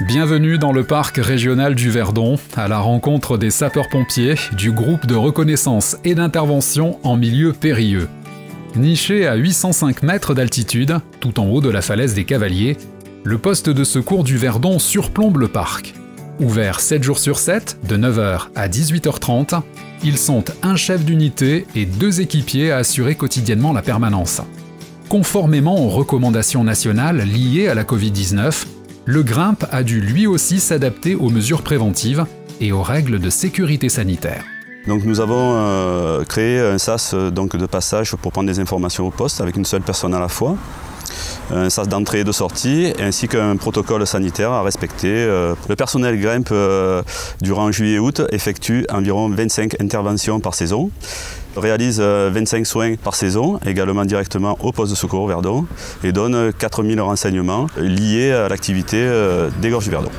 Bienvenue dans le parc régional du Verdon, à la rencontre des sapeurs-pompiers du groupe de reconnaissance et d'intervention en milieu périlleux. Niché à 805 mètres d'altitude, tout en haut de la falaise des Cavaliers, le poste de secours du Verdon surplombe le parc. Ouvert 7 jours sur 7, de 9h à 18h30, ils sont un chef d'unité et 2 équipiers à assurer quotidiennement la permanence. Conformément aux recommandations nationales liées à la Covid-19, le GRIMP a dû lui aussi s'adapter aux mesures préventives et aux règles de sécurité sanitaire. Donc nous avons créé un sas de passage pour prendre des informations au poste avec une seule personne à la fois, un sas d'entrée et de sortie, ainsi qu'un protocole sanitaire à respecter. Le personnel GRIMP, durant juillet et août, effectue environ 25 interventions par saison, réalise 25 soins par saison, également directement au poste de secours Verdon, et donne 4000 renseignements liés à l'activité des gorges du Verdon.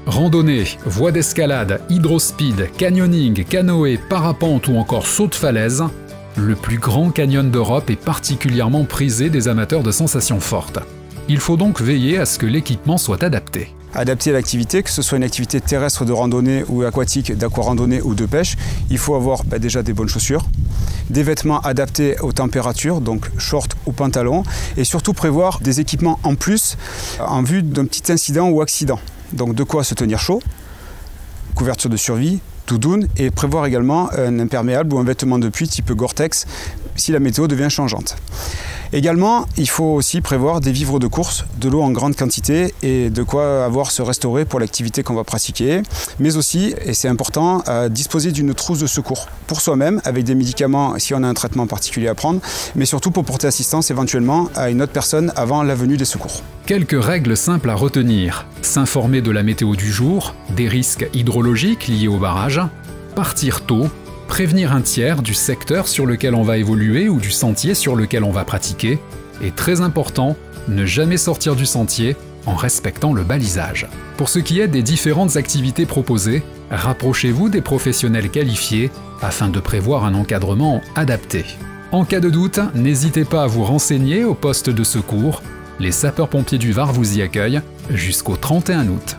Randonnée, voies d'escalade, hydrospeed, canyoning, canoë, parapente ou encore saut de falaise, le plus grand canyon d'Europe est particulièrement prisé des amateurs de sensations fortes. Il faut donc veiller à ce que l'équipement soit adapté. Adapté à l'activité, que ce soit une activité terrestre de randonnée ou aquatique, d'aquarandonnée ou de pêche, il faut avoir déjà des bonnes chaussures, des vêtements adaptés aux températures, donc shorts ou pantalons, et surtout prévoir des équipements en plus en vue d'un petit incident ou accident. Donc de quoi se tenir chaud, couverture de survie, doudoune, et prévoir également un imperméable ou un vêtement de pluie type Gore-Tex si la météo devient changeante. Également, il faut aussi prévoir des vivres de course, de l'eau en grande quantité et de quoi avoir se restaurer pour l'activité qu'on va pratiquer, mais aussi, et c'est important, disposer d'une trousse de secours pour soi-même avec des médicaments si on a un traitement particulier à prendre, mais surtout pour porter assistance éventuellement à une autre personne avant la venue des secours. Quelques règles simples à retenir: s'informer de la météo du jour, des risques hydrologiques liés au barrage, partir tôt, prévenir un tiers du secteur sur lequel on va évoluer ou du sentier sur lequel on va pratiquer, et très important, ne jamais sortir du sentier en respectant le balisage. Pour ce qui est des différentes activités proposées, rapprochez-vous des professionnels qualifiés afin de prévoir un encadrement adapté. En cas de doute, n'hésitez pas à vous renseigner au poste de secours. Les sapeurs-pompiers du Var vous y accueillent jusqu'au 31 août.